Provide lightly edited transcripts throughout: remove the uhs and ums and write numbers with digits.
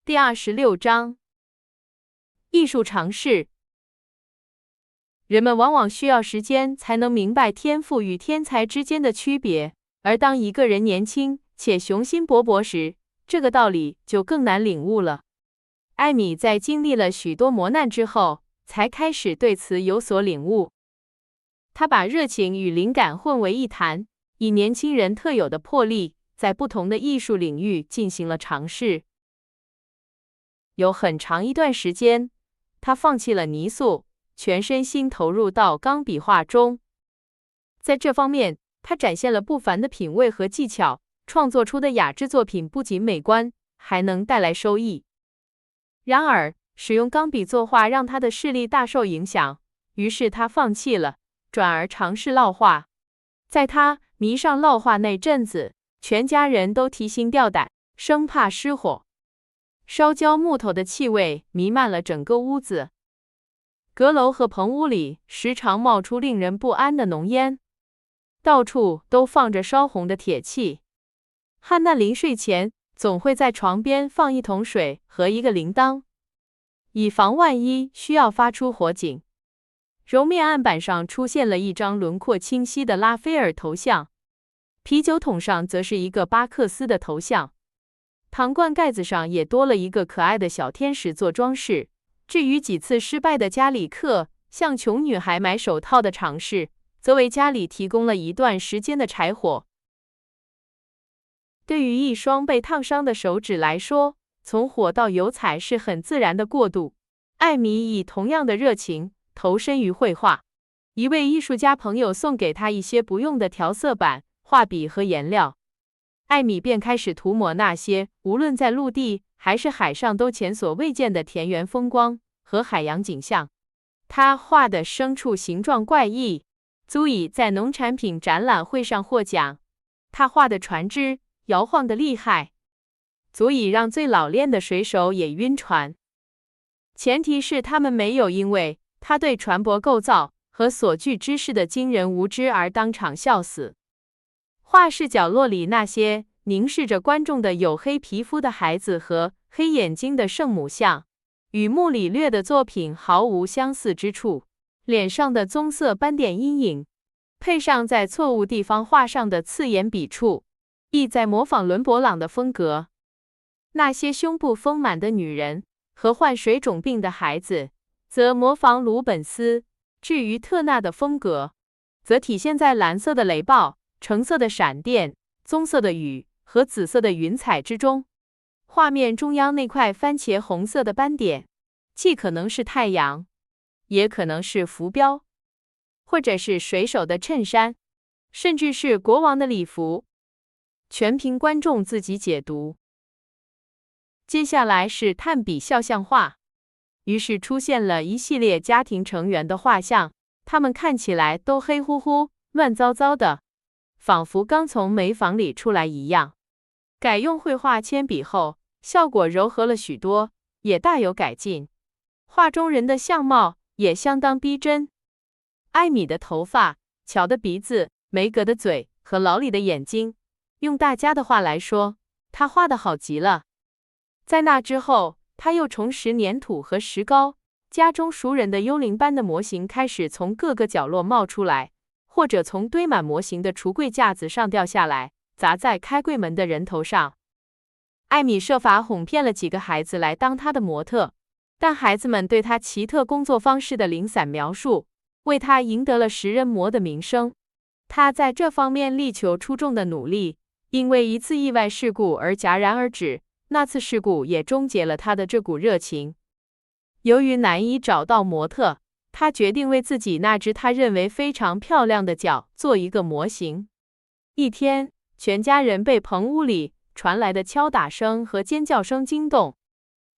第26章艺术常识。人们往往需要时间才能明白天赋与天才之间的区别，而当一个人年轻且雄心勃勃时，这个道理就更难领悟了。艾米在经历了许多磨难之后，才开始对此有所领悟。他把热情与灵感混为一谈，以年轻人特有的魄力，在不同的艺术领域进行了尝试。有很长一段时间，他放弃了泥塑，全身心投入到钢笔画中。在这方面，他展现了不凡的品味和技巧，创作出的雅致作品不仅美观，还能带来收益。然而，使用钢笔作画让他的视力大受影响，于是他放弃了，转而尝试烙画。在他迷上烙画那阵子，全家人都提心吊胆，生怕失火。烧焦木头的气味弥漫了整个屋子，阁楼和棚屋里时常冒出令人不安的浓烟，到处都放着烧红的铁器。汉娜临睡前总会在床边放一桶水和一个铃铛，以防万一需要发出火警。揉面案板上出现了一张轮廓清晰的拉斐尔头像，啤酒桶上则是一个巴克斯的头像。糖罐盖子上也多了一个可爱的小天使做装饰。至于几次失败的加里克向穷女孩买手套的尝试，则为家里提供了一段时间的柴火。对于一双被烫伤的手指来说，从火到油彩是很自然的过渡。艾米以同样的热情投身于绘画。一位艺术家朋友送给他一些不用的调色板、画笔和颜料。艾米便开始涂抹那些无论在陆地还是海上都前所未见的田园风光和海洋景象。他画的牲畜形状怪异，足以在农产品展览会上获奖。他画的船只摇晃得厉害，足以让最老练的水手也晕船。前提是他们没有因为他对船舶构造和所具知识的惊人无知而当场笑死。画室角落里那些凝视着观众的黝黑皮肤的孩子和黑眼睛的圣母像，与穆里略的作品毫无相似之处。脸上的棕色斑点阴影，配上在错误地方画上的刺眼笔触，意在模仿伦勃朗的风格。那些胸部丰满的女人和患水肿病的孩子，则模仿鲁本斯。至于特纳的风格，则体现在蓝色的雷暴、橙色的闪电、棕色的雨和紫色的云彩之中。画面中央那块番茄红色的斑点，既可能是太阳，也可能是浮标，或者是水手的衬衫，甚至是国王的礼服，全凭观众自己解读。接下来是炭笔肖像画，于是出现了一系列家庭成员的画像，他们看起来都黑乎乎、乱糟糟的，仿佛刚从煤房里出来一样。改用绘画铅笔后，效果柔和了许多，也大有改进。画中人的相貌也相当逼真。艾米的头发、乔的鼻子、梅格的嘴和老李的眼睛，用大家的话来说，他画得好极了。在那之后，他又重拾粘土和石膏，家中熟人的幽灵般的模型开始从各个角落冒出来，或者从堆满模型的橱柜架子上掉下来，砸在开柜门的人头上。艾米设法哄骗了几个孩子来当他的模特，但孩子们对他奇特工作方式的零散描述，为他赢得了食人魔的名声。他在这方面力求出众的努力，因为一次意外事故而戛然而止。那次事故也终结了他的这股热情。由于难以找到模特，他决定为自己那只他认为非常漂亮的脚做一个模型。一天，全家人被棚屋里传来的敲打声和尖叫声惊动，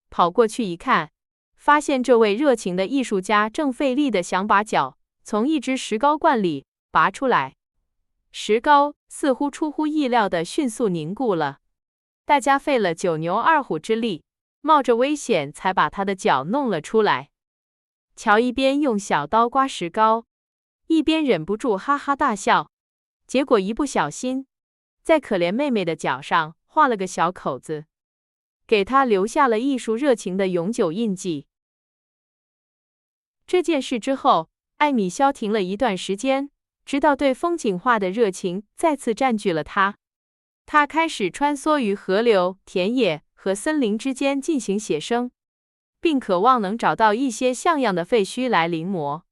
跑过去一看，发现这位热情的艺术家正费力地想把脚从一只石膏罐里拔出来。石膏似乎出乎意料地迅速凝固了。大家费了9牛2虎之力，冒着危险才把他的脚弄了出来。乔一边用小刀刮石膏，一边忍不住哈哈大笑，结果一不小心，在可怜妹妹的脚上画了个小口子。给他留下了艺术热情的永久印记。这件事之后，艾米消停了一段时间，直到对风景画的热情再次占据了他。他开始穿梭于河流、田野和森林之间进行写生，并渴望能找到一些像样的废墟来临摹。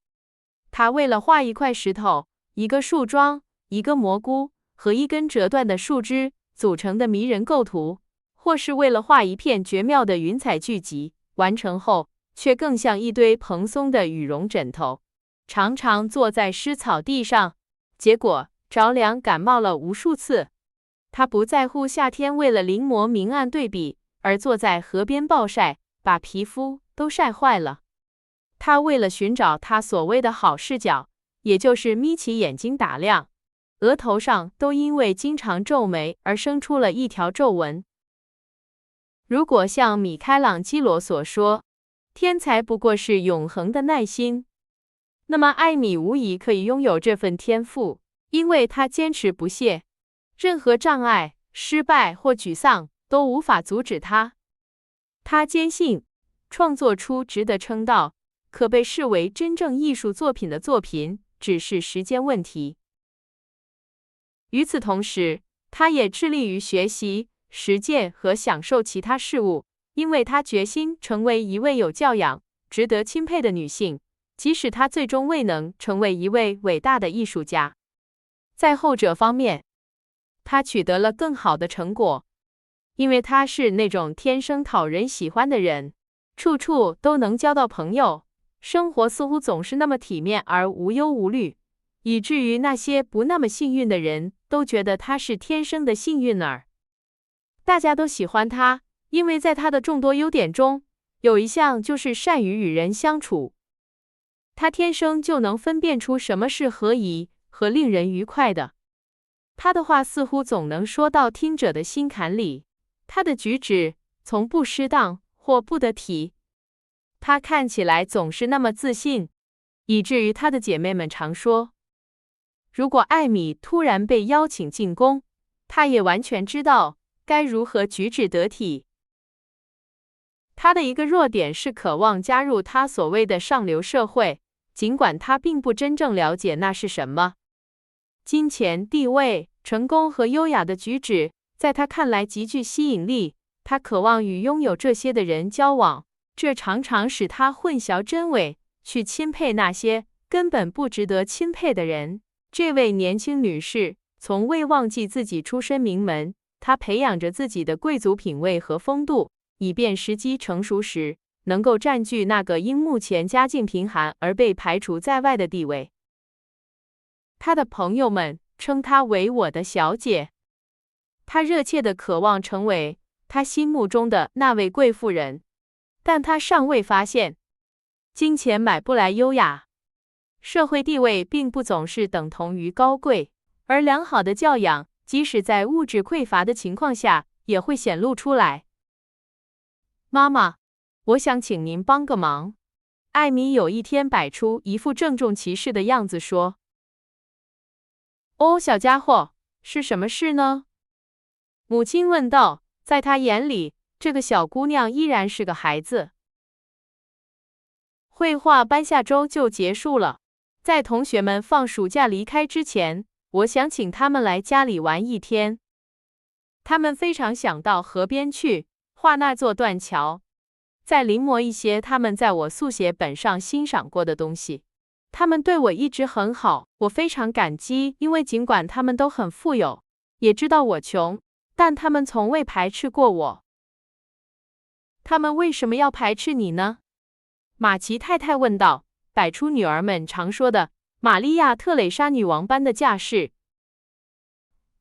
他为了画一块石头、一个树桩、一个蘑菇和一根折断的树枝组成的迷人构图，或是为了画一片绝妙的云彩聚集，完成后却更像一堆蓬松的羽绒枕头。常常坐在湿草地上，结果着凉感冒了无数次。他不在乎夏天为了临摹明暗对比而坐在河边暴晒，把皮肤都晒坏了。他为了寻找他所谓的好视角，也就是眯起眼睛打量，额头上都因为经常皱眉而生出了一条皱纹。如果像米开朗基罗所说，天才不过是永恒的耐心，那么艾米无疑可以拥有这份天赋，因为他坚持不懈，任何障碍、失败或沮丧都无法阻止他。他坚信，创作出值得称道、可被视为真正艺术作品的作品，只是时间问题。与此同时，他也致力于学习、实践和享受其他事物，因为他决心成为一位有教养、值得钦佩的女性，即使她最终未能成为一位伟大的艺术家。在后者方面，他取得了更好的成果，因为他是那种天生讨人喜欢的人，处处都能交到朋友，生活似乎总是那么体面而无忧无虑，以至于那些不那么幸运的人都觉得他是天生的幸运儿。大家都喜欢他，因为在他的众多优点中，有一项就是善于与人相处。他天生就能分辨出什么是合宜和令人愉快的。他的话似乎总能说到听者的心坎里，他的举止从不失当或不得体。他看起来总是那么自信，以至于他的姐妹们常说，如果艾米突然被邀请进宫，她也完全知道该如何举止得体。他的一个弱点是渴望加入他所谓的上流社会，尽管他并不真正了解那是什么。金钱、地位、成功和优雅的举止，在他看来极具吸引力。他渴望与拥有这些的人交往，这常常使他混淆真伪，去钦佩那些根本不值得钦佩的人。这位年轻女士从未忘记自己出身名门，她培养着自己的贵族品味和风度，以便时机成熟时能够占据那个因目前家境贫寒而被排除在外的地位。他的朋友们称她为我的小姐。他热切地渴望成为他心目中的那位贵妇人，但他尚未发现，金钱买不来优雅，社会地位并不总是等同于高贵，而良好的教养，即使在物质匮乏的情况下，也会显露出来。妈妈，我想请您帮个忙。艾米有一天摆出一副郑重其事的样子说。哦，小家伙，是什么事呢？母亲问道，在她眼里，这个小姑娘依然是个孩子。绘画班下周就结束了，在同学们放暑假离开之前，我想请他们来家里玩一天。他们非常想到河边去，画那座断桥，再临摹一些他们在我速写本上欣赏过的东西。他们对我一直很好，我非常感激，因为尽管他们都很富有，也知道我穷，但他们从未排斥过我。他们为什么要排斥你呢？马奇太太问道，摆出女儿们常说的玛利亚·特蕾莎女王般的架势。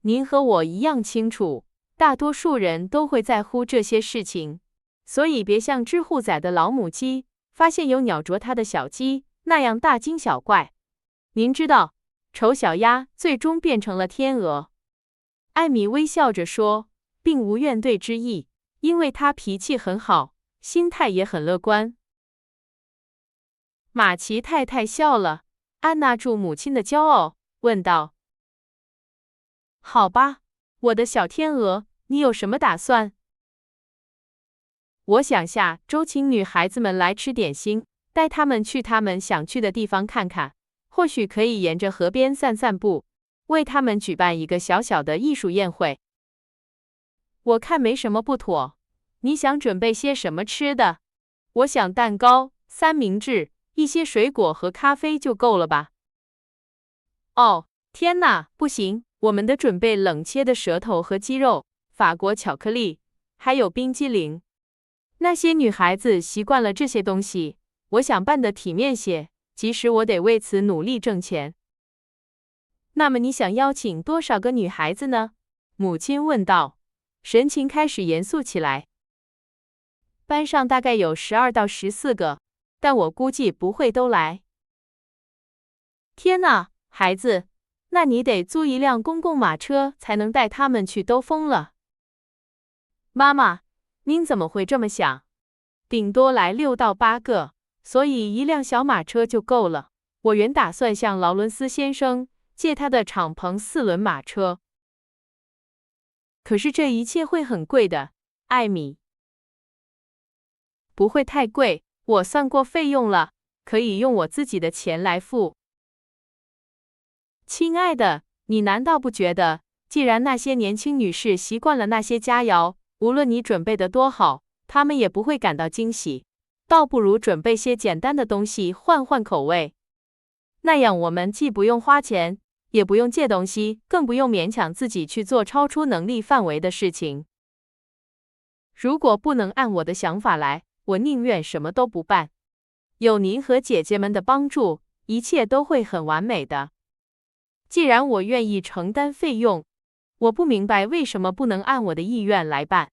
您和我一样清楚，大多数人都会在乎这些事情，所以别像知乎仔的老母鸡发现有鸟啄它的小鸡那样大惊小怪。您知道，丑小鸭最终变成了天鹅。艾米微笑着说，并无怨怼之意，因为她脾气很好，心态也很乐观。马奇太太笑了，按捺住母亲的骄傲，问道：好吧，我的小天鹅，你有什么打算？我想下周请女孩子们来吃点心，带她们去她们想去的地方看看，或许可以沿着河边散散步，为她们举办一个小小的艺术宴会。我看没什么不妥，你想准备些什么吃的？我想蛋糕、三明治、一些水果和咖啡就够了吧？哦，天哪，不行，我们得准备冷切的舌头和鸡肉，法国巧克力，还有冰激凌。那些女孩子习惯了这些东西，我想办得体面些，即使我得为此努力挣钱。那么你想邀请多少个女孩子呢？母亲问道，神情开始严肃起来。班上大概有12到14个，但我估计不会都来。天哪，孩子，那你得租一辆公共马车才能带他们去兜风了。妈妈，您怎么会这么想？顶多来6到8个，所以一辆小马车就够了。我原打算向劳伦斯先生借他的敞篷4轮马车。可是这一切会很贵的，艾米。不会太贵，我算过费用了，可以用我自己的钱来付。亲爱的，你难道不觉得，既然那些年轻女士习惯了那些佳肴，无论你准备的多好，她们也不会感到惊喜，倒不如准备些简单的东西换换口味。那样我们既不用花钱，也不用借东西，更不用勉强自己去做超出能力范围的事情。如果不能按我的想法来，我宁愿什么都不办。有您和姐姐们的帮助，一切都会很完美的。既然我愿意承担费用，我不明白为什么不能按我的意愿来办。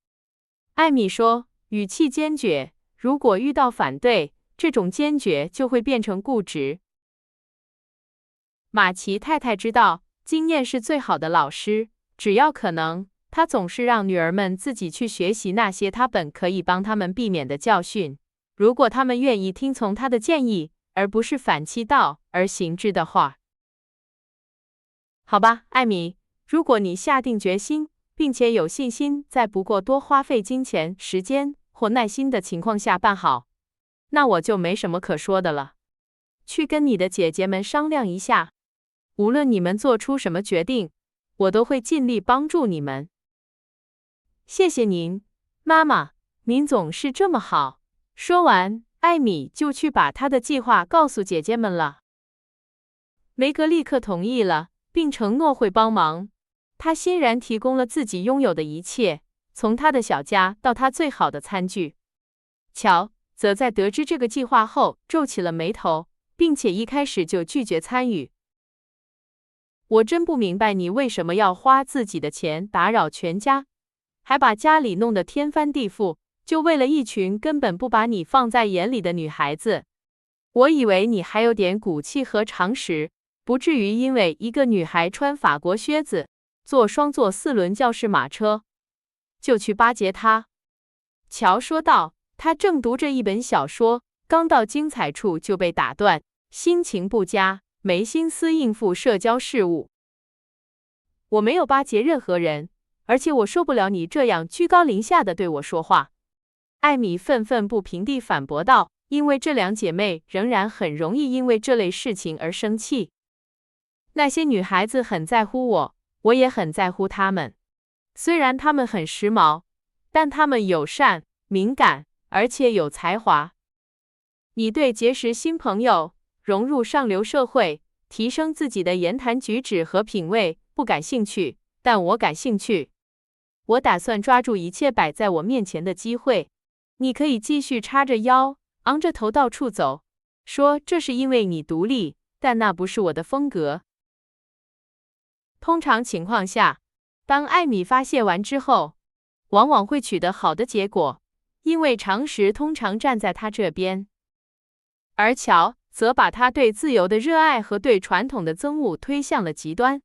艾米说，语气坚决，如果遇到反对，这种坚决就会变成固执。马奇太太知道，经验是最好的老师，只要可能，她总是让女儿们自己去学习那些她本可以帮她们避免的教训，如果她们愿意听从她的建议，而不是反其道而行之的话。好吧，艾米，如果你下定决心，并且有信心在不过多花费金钱、时间或耐心的情况下办好，那我就没什么可说的了。去跟你的姐姐们商量一下，无论你们做出什么决定，我都会尽力帮助你们。谢谢您，妈妈，您总是这么好。说完，艾米就去把她的计划告诉姐姐们了。梅格立刻同意了，并承诺会帮忙。他欣然提供了自己拥有的一切，从他的小家到他最好的餐具。乔则在得知这个计划后皱起了眉头，并且一开始就拒绝参与。我真不明白你为什么要花自己的钱打扰全家，还把家里弄得天翻地覆，就为了一群根本不把你放在眼里的女孩子。我以为你还有点骨气和常识，不至于因为一个女孩穿法国靴子，坐双座4轮教室马车，就去巴结她。乔说道，他正读着一本小说，刚到精彩处就被打断，心情不佳，没心思应付社交事务。我没有巴结任何人，而且我受不了你这样居高临下的对我说话。艾米愤愤不平地反驳道，因为这两姐妹仍然很容易因为这类事情而生气。那些女孩子很在乎我，我也很在乎她们。虽然她们很时髦，但她们友善、敏感，而且有才华。你对结识新朋友、融入上流社会、提升自己的言谈举止和品味不感兴趣，但我感兴趣。我打算抓住一切摆在我面前的机会。你可以继续叉着腰，昂着头到处走，说这是因为你独立，但那不是我的风格。通常情况下，当艾米发泄完之后，往往会取得好的结果，因为常识通常站在他这边。而乔则把他对自由的热爱和对传统的憎恶推向了极端，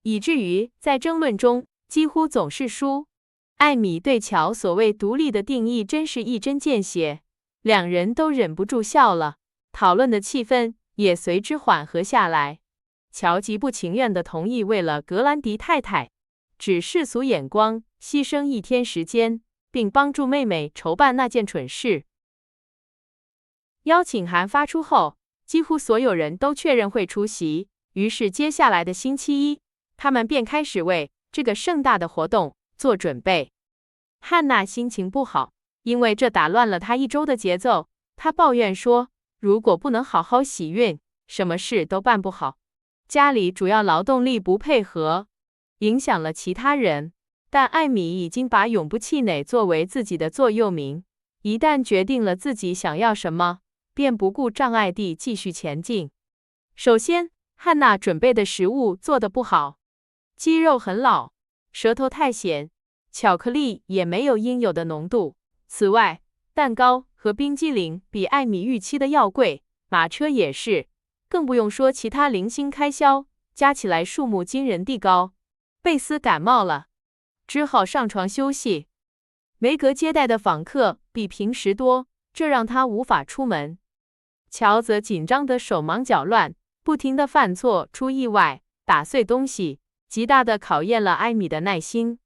以至于在争论中几乎总是输。艾米对乔所谓独立的定义真是一针见血，两人都忍不住笑了，讨论的气氛也随之缓和下来。乔极不情愿地同意为了格兰迪太太，只世俗眼光牺牲一天时间，并帮助妹妹筹办那件蠢事。邀请函发出后，几乎所有人都确认会出席，于是接下来的星期一，他们便开始为这个盛大的活动做准备。汉娜心情不好，因为这打乱了她一周的节奏。她抱怨说，如果不能好好洗熨，什么事都办不好。家里主要劳动力不配合，影响了其他人。但艾米已经把永不气馁作为自己的座右铭，一旦决定了自己想要什么，便不顾障碍地继续前进。首先，汉娜准备的食物做得不好，鸡肉很老，舌头太咸，巧克力也没有应有的浓度。此外，蛋糕和冰激凌比艾米预期的要贵，马车也是，更不用说其他零星开销，加起来数目惊人地高。贝斯感冒了，只好上床休息。梅格接待的访客比平时多，这让他无法出门。乔则紧张得手忙脚乱，不停地犯错出意外，打碎东西，极大地考验了艾米的耐心。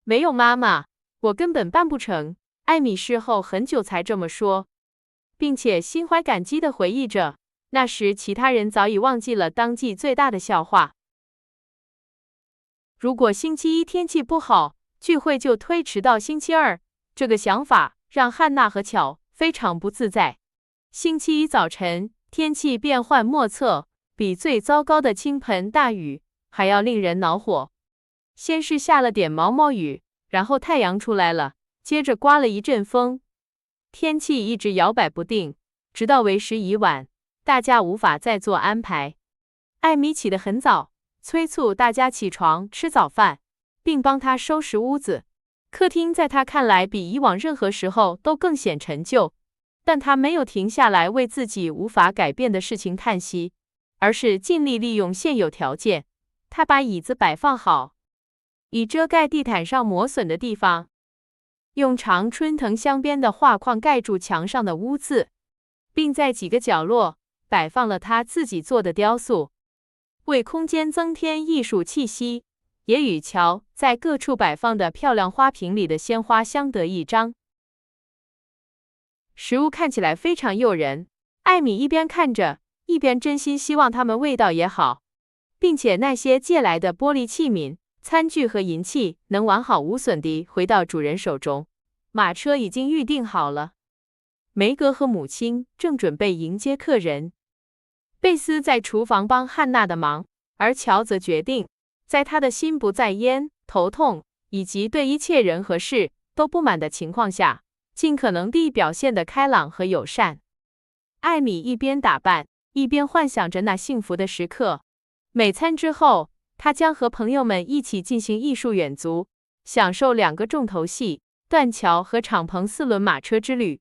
没有妈妈，我根本办不成，艾米事后很久才这么说，并且心怀感激地回忆着，那时其他人早已忘记了当季最大的笑话。如果星期一天气不好，聚会就推迟到星期二，这个想法让汉娜和乔非常不自在。星期一早晨，天气变幻莫测，比最糟糕的倾盆大雨还要令人恼火。先是下了点毛毛雨，然后太阳出来了，接着刮了一阵风，天气一直摇摆不定，直到为时已晚，大家无法再做安排。艾米起得很早，催促大家起床吃早饭，并帮他收拾屋子。客厅在他看来比以往任何时候都更显陈旧，但他没有停下来为自己无法改变的事情叹息，而是尽力利用现有条件。他把椅子摆放好，以遮盖地毯上磨损的地方，用常春藤镶边的画框盖住墙上的污渍，并在几个角落摆放了他自己做的雕塑，为空间增添艺术气息，也与乔在各处摆放的漂亮花瓶里的鲜花相得益彰。食物看起来非常诱人，艾米一边看着，一边真心希望它们味道也好，并且那些借来的玻璃器皿、餐具和银器能完好无损地回到主人手中。马车已经预定好了，梅格和母亲正准备迎接客人。贝斯在厨房帮汉娜的忙，而乔则决定，在他的心不在焉、头痛以及对一切人和事都不满的情况下，尽可能地表现得开朗和友善。艾米一边打扮，一边幻想着那幸福的时刻。每餐之后，她将和朋友们一起进行艺术远足，享受2个重头戏——断桥和敞篷4轮马车之旅。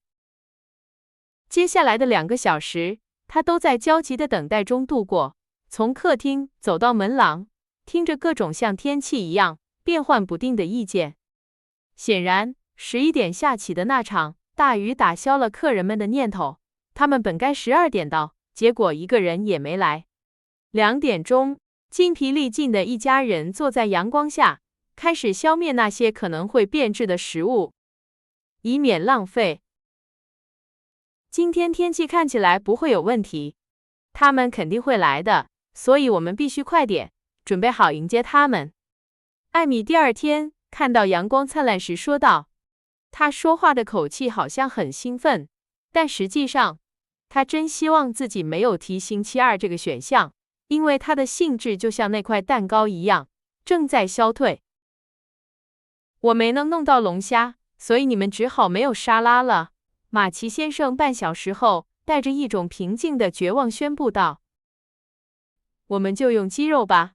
接下来的2个小时，她都在焦急的等待中度过。从客厅走到门廊，听着各种像天气一样变幻不定的意见。显然，11点下起的那场大雨打消了客人们的念头。他们本该12点到，结果一个人也没来。2点钟，精疲力尽的一家人坐在阳光下，开始消灭那些可能会变质的食物，以免浪费。今天天气看起来不会有问题，他们肯定会来的，所以我们必须快点，准备好迎接他们。艾米第2天看到阳光灿烂时说道，他说话的口气好像很兴奋，但实际上，他真希望自己没有提星期二这个选项，因为他的兴致就像那块蛋糕一样，正在消退。我没能弄到龙虾，所以你们只好没有沙拉了。马奇先生半小时后，带着一种平静的绝望宣布道：“我们就用鸡肉吧。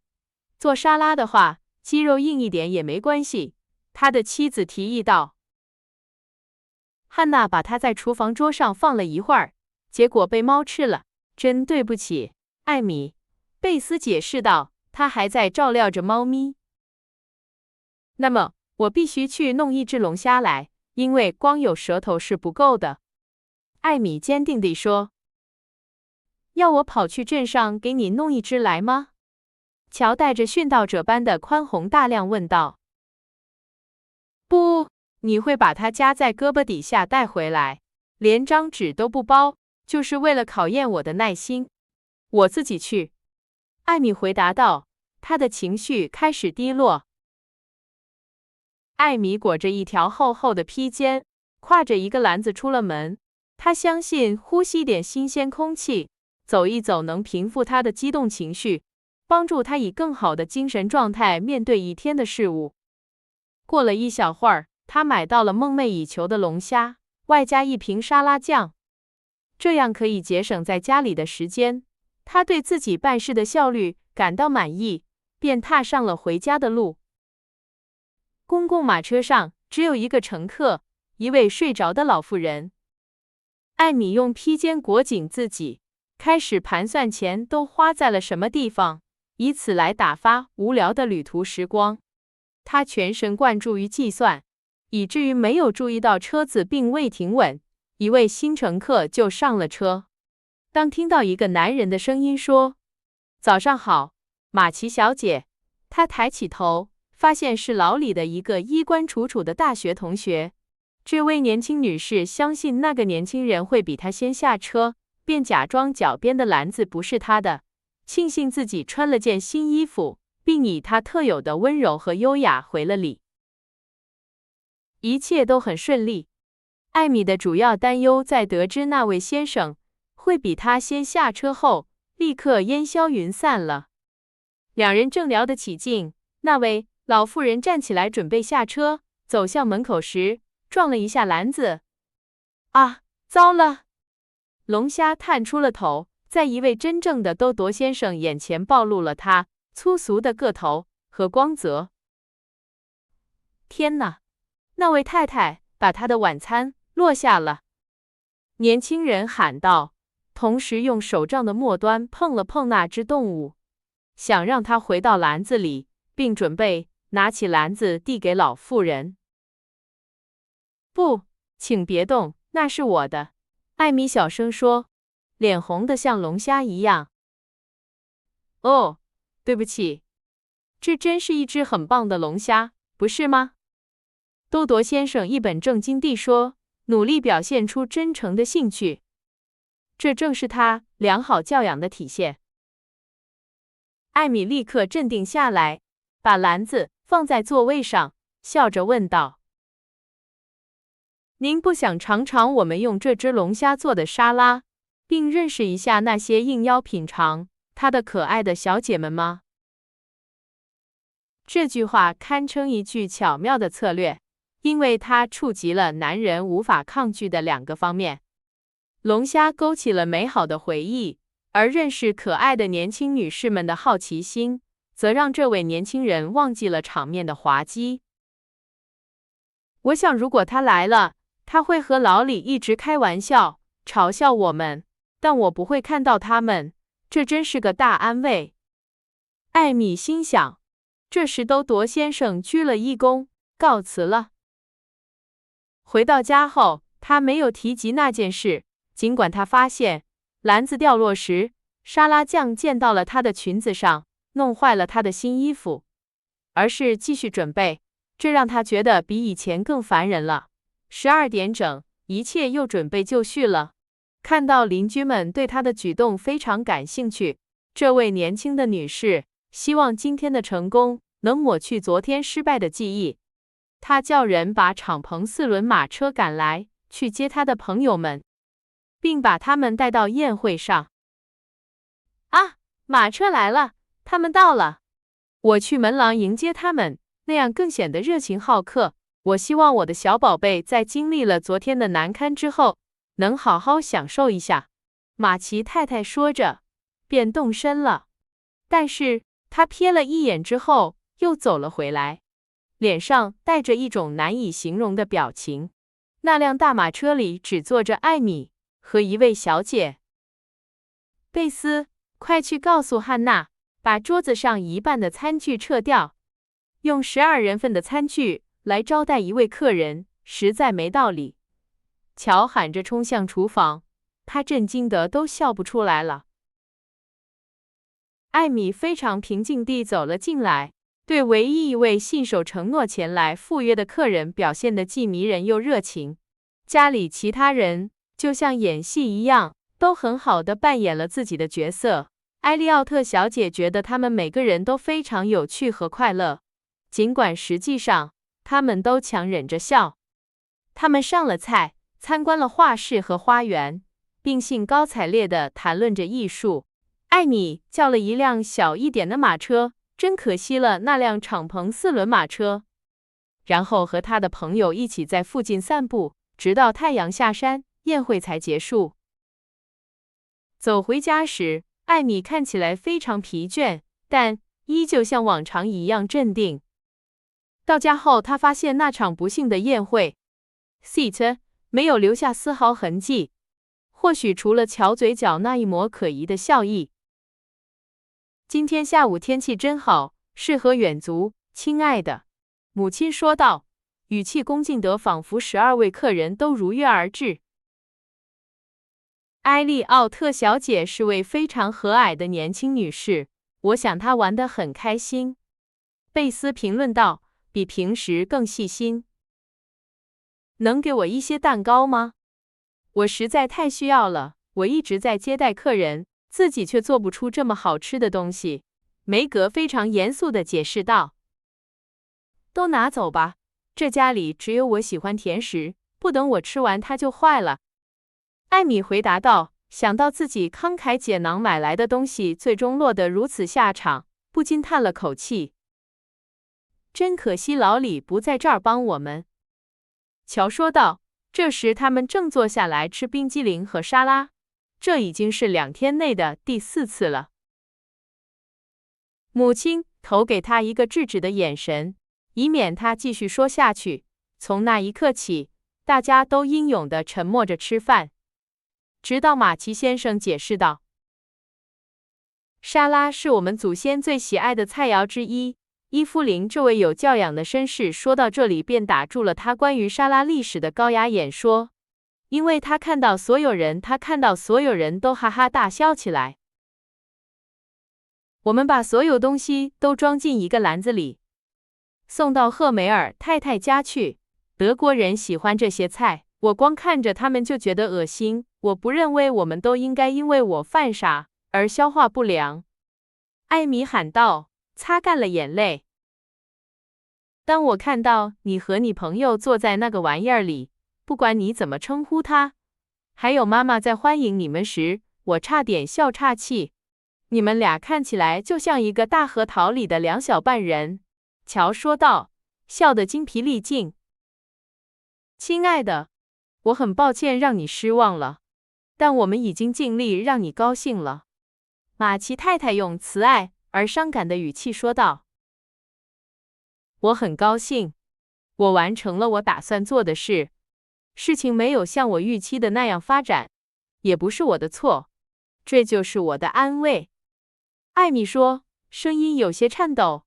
做沙拉的话，鸡肉硬一点也没关系。”他的妻子提议道。汉娜把它在厨房桌上放了一会儿，结果被猫吃了。真对不起，艾米，贝斯解释道，他还在照料着猫咪。那么，我必须去弄一只龙虾来，因为光有舌头是不够的。艾米坚定地说。要我跑去镇上给你弄一只来吗？乔带着殉道者般的宽宏大量问道。不，你会把它夹在胳膊底下带回来，连张纸都不包，就是为了考验我的耐心。我自己去。艾米回答道，她的情绪开始低落。艾米裹着一条厚厚的披肩，挎着一个篮子出了门。她相信呼吸点新鲜空气，走一走能平复她的激动情绪，帮助她以更好的精神状态面对一天的事物。过了一小会儿，她买到了梦寐以求的龙虾，外加一瓶沙拉酱，这样可以节省在家里的时间。她对自己办事的效率感到满意，便踏上了回家的路。公共马车上只有一个乘客，一位睡着的老妇人。艾米用披肩裹紧自己，开始盘算钱都花在了什么地方，以此来打发无聊的旅途时光。她全神贯注于计算，以至于没有注意到车子并未停稳，一位新乘客就上了车。当听到一个男人的声音说：“早上好，马奇小姐。”她抬起头，发现是牢里的一个衣冠楚楚的大学同学。这位年轻女士相信那个年轻人会比她先下车，便假装脚边的篮子不是她的，庆幸自己穿了件新衣服，并以她特有的温柔和优雅回了礼。一切都很顺利。艾米的主要担忧在得知那位先生会比她先下车后，立刻烟消云散了。两人正聊得起劲，那位老妇人站起来准备下车，走向门口时撞了一下篮子。啊，糟了！龙虾探出了头，在一位真正的兜铎先生眼前暴露了他粗俗的个头和光泽。天哪！那位太太把她的晚餐落下了。年轻人喊道，同时用手杖的末端碰了碰那只动物，想让它回到篮子里，并准备拿起篮子递给老妇人。不，请别动，那是我的。艾米小声说，脸红得像龙虾一样。哦，对不起，这真是一只很棒的龙虾，不是吗？兜铎先生一本正经地说，努力表现出真诚的兴趣。这正是他良好教养的体现。艾米立刻镇定下来，把篮子放在座位上，笑着问道：“您不想尝尝我们用这只龙虾做的沙拉，并认识一下那些应邀品尝它的可爱的小姐们吗？”这句话堪称一句巧妙的策略，因为它触及了男人无法抗拒的两个方面。龙虾勾起了美好的回忆，而认识可爱的年轻女士们的好奇心，则让这位年轻人忘记了场面的滑稽。我想，如果他来了，他会和老李一直开玩笑，嘲笑我们，但我不会看到他们，这真是个大安慰。艾米心想。这时兜铎先生鞠了一躬，告辞了。回到家后，他没有提及那件事，尽管他发现篮子掉落时，沙拉酱溅到了她的裙子上，弄坏了她的新衣服，而是继续准备，这让他觉得比以前更烦人了。12点整，一切又准备就绪了。看到邻居们对他的举动非常感兴趣，这位年轻的女士希望今天的成功能抹去昨天失败的记忆。她叫人把敞篷4轮马车赶来，去接她的朋友们，并把他们带到宴会上。啊，马车来了，他们到了。我去门廊迎接他们，那样更显得热情好客。我希望我的小宝贝在经历了昨天的难堪之后，能好好享受一下。马奇太太说着，便动身了。但是她瞥了一眼之后，又走了回来，脸上带着一种难以形容的表情。那辆大马车里只坐着艾米和一位小姐。贝斯，快去告诉汉娜，把桌子上一半的餐具撤掉。用12人份的餐具来招待一位客人，实在没道理。乔喊着冲向厨房，他震惊得都笑不出来了。艾米非常平静地走了进来，对唯一一位信守承诺前来赴约的客人表现得既迷人又热情。家里其他人就像演戏一样，都很好地扮演了自己的角色。埃利奥特小姐觉得他们每个人都非常有趣和快乐，尽管实际上他们都强忍着笑。他们上了菜，参观了画室和花园，并兴高采烈地谈论着艺术。艾米叫了一辆小一点的马车，真可惜了那辆敞篷4轮马车。然后和他的朋友一起在附近散步，直到太阳下山，宴会才结束。走回家时，艾米看起来非常疲倦，但依旧像往常一样镇定。到家后，她发现那场不幸的宴会 ，Seat 没有留下丝毫痕迹，或许除了乔嘴角那一抹可疑的笑意。今天下午天气真好，适合远足，亲爱的，母亲说道，语气恭敬得仿佛12位客人都如约而至。埃利奥特小姐是位非常和蔼的年轻女士，我想她玩得很开心。贝斯评论道，比平时更细心。能给我一些蛋糕吗？我实在太需要了，我一直在接待客人，自己却做不出这么好吃的东西。梅格非常严肃地解释道。都拿走吧，这家里只有我喜欢甜食，不等我吃完它就坏了。艾米回答道，想到自己慷慨解囊买来的东西最终落得如此下场，不禁叹了口气。真可惜老李不在这儿帮我们，乔说道。这时他们正坐下来吃冰激凌和沙拉，这已经是2天内的第4次了。母亲投给他一个制止的眼神，以免他继续说下去。从那一刻起，大家都英勇地沉默着吃饭，直到马奇先生解释道：“沙拉是我们祖先最喜爱的菜肴之一。”伊芙琳这位有教养的绅士说到这里便打住了他关于沙拉历史的高雅演说，因为他看到所有人都哈哈大笑起来。我们把所有东西都装进一个篮子里，送到赫梅尔太太家去。德国人喜欢这些菜，我光看着他们就觉得恶心。我不认为我们都应该因为我犯傻而消化不良。艾米喊道，擦干了眼泪。当我看到你和你朋友坐在那个玩意儿里，不管你怎么称呼他，还有妈妈在欢迎你们时，我差点笑岔气。你们俩看起来就像一个大核桃里的2小半人，乔说道，笑得精疲力尽。亲爱的，我很抱歉让你失望了，但我们已经尽力让你高兴了。马奇太太用慈爱而伤感的语气说道。我很高兴，我完成了我打算做的事。事情没有像我预期的那样发展，也不是我的错，这就是我的安慰。艾米说，声音有些颤抖。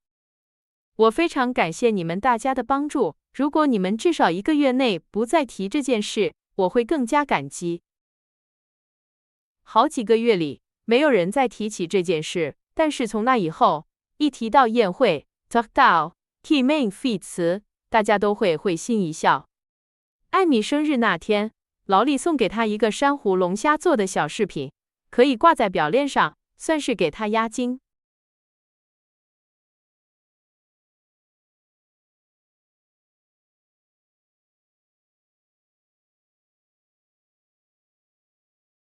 我非常感谢你们大家的帮助，如果你们至少1个月内不再提这件事，我会更加感激。好几个月里，没有人再提起这件事，但是从那以后，一提到宴会 talk 到 key main feed 词，大家都会会心一笑。艾米生日那天，劳力送给她一个珊瑚龙虾做的小饰品，可以挂在表链上，算是给她压惊。